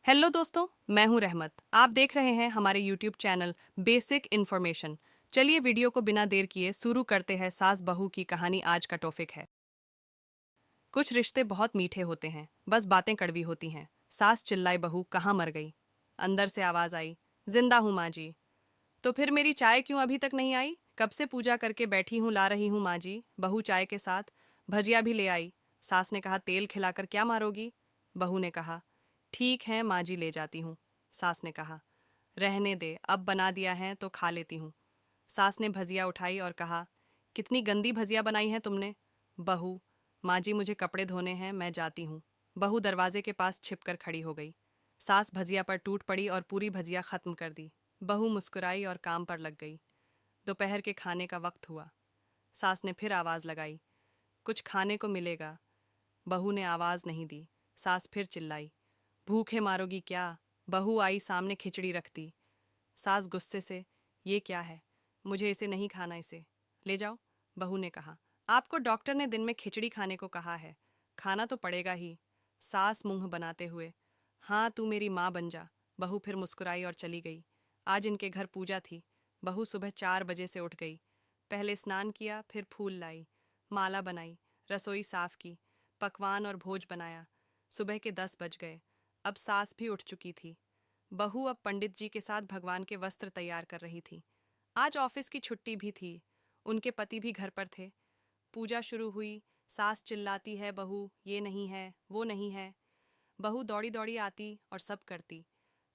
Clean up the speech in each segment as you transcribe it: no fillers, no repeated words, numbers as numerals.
Hello दोस्तों, मैं हूं रहमत। आप देख रहे हैं हमारे यूट्यूब चैनल बेसिक इन्फॉर्मेशन। चलिए वीडियो को बिना देर किए शुरू करते हैं। सास बहू की कहानी आज का टॉपिक है। कुछ रिश्ते बहुत मीठे होते हैं, बस बातें कड़वी होती हैं। सास चिल्लाई, बहू कहाँ मर गई? अंदर से आवाज आई, जिंदा हूँ माँ जी। तो फिर मेरी चाय क्यों अभी तक नहीं आई? कब से पूजा करके बैठी हूँ, ला रही हूँ माँ जी। बहू चाय के साथ भजिया भी ले आई। सास ने कहा, तेल खिलाकर क्या मारोगी? बहू ने कहा, ठीक है माँ जी, ले जाती हूँ। सास ने कहा, रहने दे, अब बना दिया है तो खा लेती हूँ। सास ने भजिया उठाई और कहा, कितनी गंदी भजिया बनाई है तुमने। बहू, माँ जी मुझे कपड़े धोने हैं, मैं जाती हूँ। बहू दरवाजे के पास छिपकर खड़ी हो गई। सास भजिया पर टूट पड़ी और पूरी भजिया खत्म कर दी। बहू मुस्कुराई और काम पर लग गई। दोपहर के खाने का वक्त हुआ। सास ने फिर आवाज लगाई, कुछ खाने को मिलेगा? बहू ने आवाज नहीं दी। सास फिर चिल्लाई, भूखे मारोगी क्या? बहू आई सामने खिचड़ी रख दी। सास गुस्से से, ये क्या है? मुझे इसे नहीं खाना, इसे ले जाओ। बहू ने कहा, आपको डॉक्टर ने दिन में खिचड़ी खाने को कहा है, खाना तो पड़ेगा ही। सास मुंह बनाते हुए, हाँ तू मेरी माँ बन जा। बहू फिर मुस्कुराई और चली गई। आज इनके घर पूजा थी। बहू सुबह 4 बजे से उठ गई। पहले स्नान किया, फिर फूल लाई, माला बनाई, रसोई साफ की, पकवान और भोज बनाया। सुबह के 10 बज गए। अब सास भी उठ चुकी थी। बहू अब पंडित जी के साथ भगवान के वस्त्र तैयार कर रही थी। आज ऑफिस की छुट्टी भी थी। उनके पति भी घर पर थे। पूजा शुरू हुई। सास चिल्लाती है, बहू ये नहीं है, वो नहीं है। बहू दौड़ी दौड़ी आती और सब करती।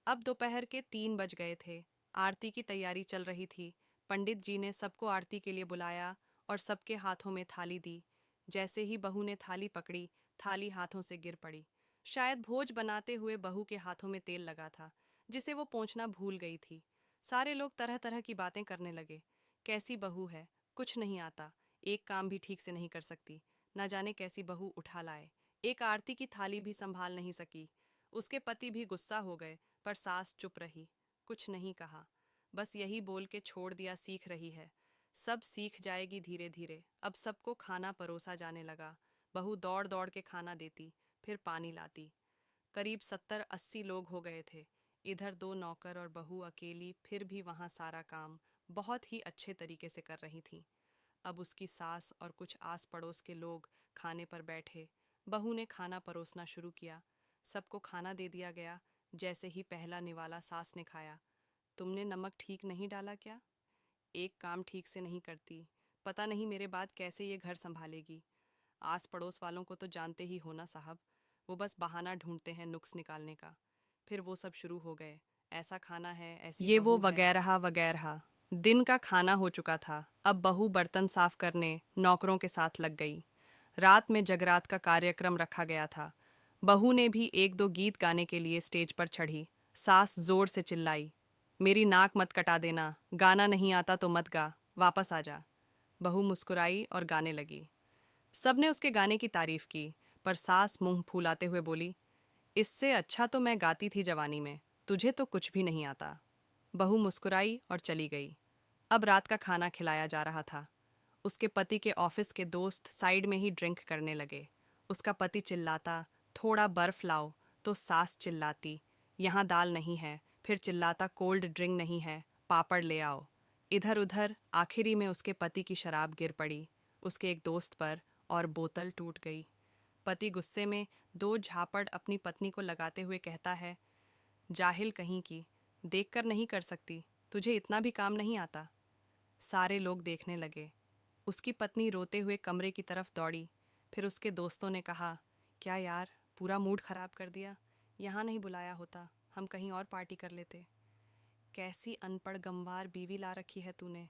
अब दोपहर के 3 बज गए थे। आरती की तैयारी चल रही थी। पंडित जी ने सबको आरती के लिए बुलाया और सबके हाथों में थाली दी। जैसे ही बहू ने थाली पकड़ी, थाली हाथों से गिर पड़ी। शायद भोज बनाते हुए बहू के हाथों में तेल लगा था, जिसे वो पोंछना भूल गई थी। सारे लोग तरह तरह की बातें करने लगे। कैसी बहू है, कुछ नहीं आता, एक काम भी ठीक से नहीं कर सकती, न जाने कैसी बहू उठा लाए। एक आरती की थाली भी संभाल नहीं सकी। उसके पति भी गुस्सा हो गए, पर सास चुप रही, कुछ नहीं कहा। बस यही बोल के छोड़ दिया, सीख रही है, सब सीख जाएगी धीरे धीरे। अब सबको खाना परोसा जाने लगा। बहू दौड़ दौड़ के खाना देती, फिर पानी लाती। करीब 70-80 लोग हो गए थे। इधर 2 नौकर और बहू अकेली, फिर भी वहाँ सारा काम बहुत ही अच्छे तरीके से कर रही थी। अब उसकी सास और कुछ आस पड़ोस के लोग खाने पर बैठे। बहू ने खाना परोसना शुरू किया। सबको खाना दे दिया गया। जैसे ही पहला निवाला सास ने खाया, तुमने नमक ठीक नहीं डाला क्या? एक काम ठीक से नहीं करती, पता नहीं मेरे बाद कैसे ये घर संभालेगी। आस पड़ोस वालों को तो जानते ही हो ना साहब, वो बस बहाना ढूंढते हैं नुक्स निकालने का। फिर वो सब शुरू हो गए, ऐसा खाना है, ऐसी ये वो वगैरह वगैरह। दिन का खाना हो चुका था। अब बहू बर्तन साफ करने नौकरों के साथ लग गई। रात में जगरात का कार्यक्रम रखा गया था। बहू ने भी एक दो गीत गाने के लिए स्टेज पर चढ़ी। सास जोर से चिल्लाई, मेरी नाक मत कटा देना, गाना नहीं आता तो मत गा, वापस आ जा। बहू मुस्कुराई और गाने लगी। सबने उसके गाने की तारीफ की, पर सास मुंह फुलाते हुए बोली, इससे अच्छा तो मैं गाती थी जवानी में, तुझे तो कुछ भी नहीं आता। बहू मुस्कुराई और चली गई। अब रात का खाना खिलाया जा रहा था। उसके पति के ऑफिस के दोस्त साइड में ही ड्रिंक करने लगे। उसका पति चिल्लाता, थोड़ा बर्फ लाओ, तो सास चिल्लाती, यहाँ दाल नहीं है, फिर चिल्लाता, कोल्ड ड्रिंक नहीं है, पापड़ ले आओ। इधर उधर आखिरी में उसके पति की शराब गिर पड़ी उसके एक दोस्त पर और बोतल टूट गई। पति गुस्से में 2 झापड़ अपनी पत्नी को लगाते हुए कहता है, जाहिल कहीं की, देखकर नहीं कर सकती, तुझे इतना भी काम नहीं आता। सारे लोग देखने लगे। उसकी पत्नी रोते हुए कमरे की तरफ दौड़ी। फिर उसके दोस्तों ने कहा, क्या यार, पूरा मूड खराब कर दिया, यहाँ नहीं बुलाया होता, हम कहीं और पार्टी कर लेते। कैसी अनपढ़ गंवार बीवी ला रखी है तूने,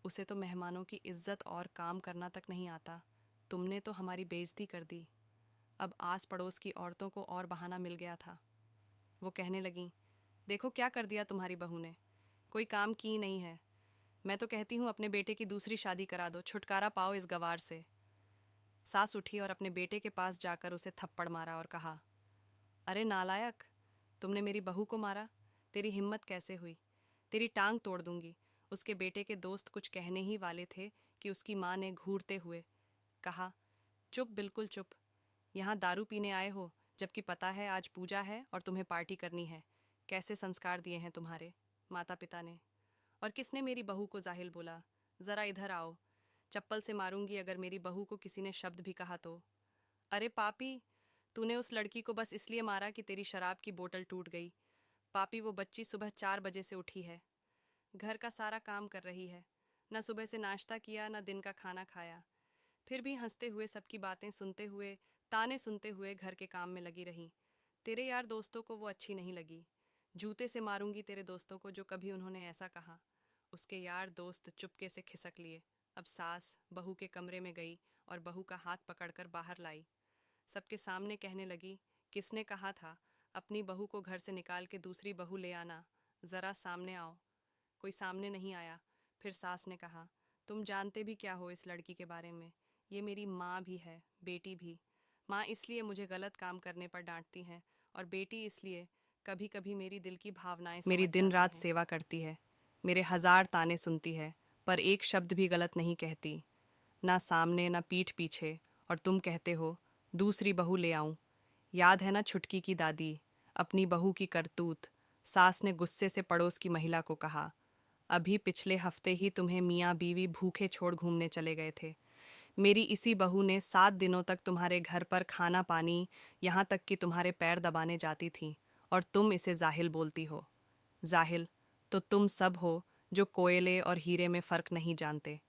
उसे तो मेहमानों की इज्जत और काम करना तक नहीं आता, तुमने तो हमारी बेइज्जती कर दी। अब आस पड़ोस की औरतों को और बहाना मिल गया था। वो कहने लगीं, देखो क्या कर दिया तुम्हारी बहू ने, कोई काम की नहीं है। मैं तो कहती हूँ अपने बेटे की दूसरी शादी करा दो, छुटकारा पाओ इस गवार से। सास उठी और अपने बेटे के पास जाकर उसे थप्पड़ मारा और कहा, अरे नालायक, तुमने मेरी बहू को मारा, तेरी हिम्मत कैसे हुई, तेरी टांग तोड़ दूंगी। उसके बेटे के दोस्त कुछ कहने ही वाले थे कि उसकी माँ ने घूरते हुए कहा, चुप, बिल्कुल चुप, यहाँ दारू पीने आए हो, जबकि पता है आज पूजा है और तुम्हें पार्टी करनी है। कैसे संस्कार दिए हैं तुम्हारे माता पिता ने। और किसने मेरी बहू को जाहिल बोला? जरा इधर आओ, चप्पल से मारूंगी अगर मेरी बहू को किसी ने शब्द भी कहा तो। अरे पापी, तूने उस लड़की को बस इसलिए मारा कि तेरी शराब की बोतल टूट गई। पापी, वो बच्ची सुबह 4 बजे से उठी है, घर का सारा काम कर रही है, न सुबह से नाश्ता किया न दिन का खाना खाया, फिर भी हंसते हुए सबकी बातें सुनते हुए, ताने सुनते हुए घर के काम में लगी रही। तेरे यार दोस्तों को वो अच्छी नहीं लगी। जूते से मारूंगी तेरे दोस्तों को जो कभी उन्होंने ऐसा कहा। उसके यार दोस्त चुपके से खिसक लिए। अब सास बहू के कमरे में गई और बहू का हाथ पकड़कर बाहर लाई। सबके सामने कहने लगी, किसने कहा था अपनी बहू को घर से निकाल के दूसरी बहू ले आना? जरा सामने आओ। कोई सामने नहीं आया। फिर सास ने कहा, तुम जानते भी क्या हो इस लड़की के बारे में? ये मेरी माँ भी है, बेटी भी। माँ इसलिए मुझे गलत काम करने पर डांटती है और बेटी इसलिए कभी कभी मेरी दिल की भावनाएं मेरी दिन रात सेवा करती है, मेरे 1000 ताने सुनती है, पर एक शब्द भी गलत नहीं कहती, ना सामने ना पीठ पीछे। और तुम कहते हो दूसरी बहू ले आऊं? याद है ना छुटकी की दादी, अपनी बहू की करतूत? सास ने गुस्से से पड़ोस की महिला को कहा, अभी पिछले हफ्ते ही तुम्हें मियाँ बीवी भूखे छोड़ घूमने चले गए थे। मेरी इसी बहू ने 7 दिनों तक तुम्हारे घर पर खाना पानी, यहाँ तक कि तुम्हारे पैर दबाने जाती थी, और तुम इसे जाहिल बोलती हो। जाहिल तो तुम सब हो जो कोयले और हीरे में फ़र्क नहीं जानते।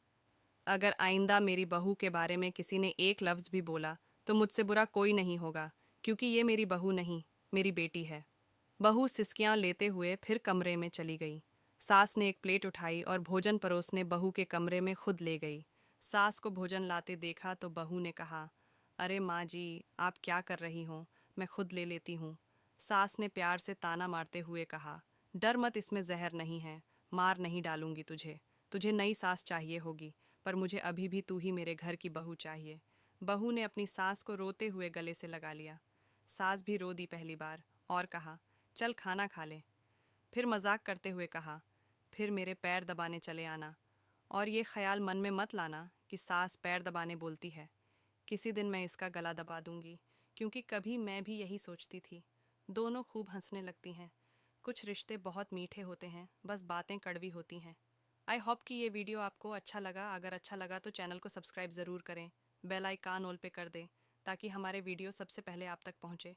अगर आइंदा मेरी बहू के बारे में किसी ने एक लफ्ज़ भी बोला तो मुझसे बुरा कोई नहीं होगा, क्योंकि ये मेरी बहू नहीं, मेरी बेटी है। बहू सिसकियां लेते हुए फिर कमरे में चली गई। सास ने एक प्लेट उठाई और भोजन परोसने बहू के कमरे में खुद ले गई। सास को भोजन लाते देखा तो बहू ने कहा, अरे माँ जी, आप क्या कर रही हो, मैं खुद ले लेती हूँ। सास ने प्यार से ताना मारते हुए कहा, डर मत, इसमें जहर नहीं है, मार नहीं डालूंगी तुझे। तुझे नई सास चाहिए होगी, पर मुझे अभी भी तू ही मेरे घर की बहू चाहिए। बहू ने अपनी सास को रोते हुए गले से लगा लिया। सास भी रो दी पहली बार और कहा, चल खाना खा ले। फिर मजाक करते हुए कहा, फिर मेरे पैर दबाने चले आना। और ये ख्याल मन में मत लाना कि सास पैर दबाने बोलती है। किसी दिन मैं इसका गला दबा दूंगी, क्योंकि कभी मैं भी यही सोचती थी। दोनों खूब हंसने लगती हैं। कुछ रिश्ते बहुत मीठे होते हैं, बस बातें कड़वी होती हैं। आई होप कि ये वीडियो आपको अच्छा लगा। अगर अच्छा लगा तो चैनल को सब्सक्राइब ज़रूर करें, बेल आइकन ऑल पे कर दें ताकि हमारे वीडियो सबसे पहले आप तक पहुँचे।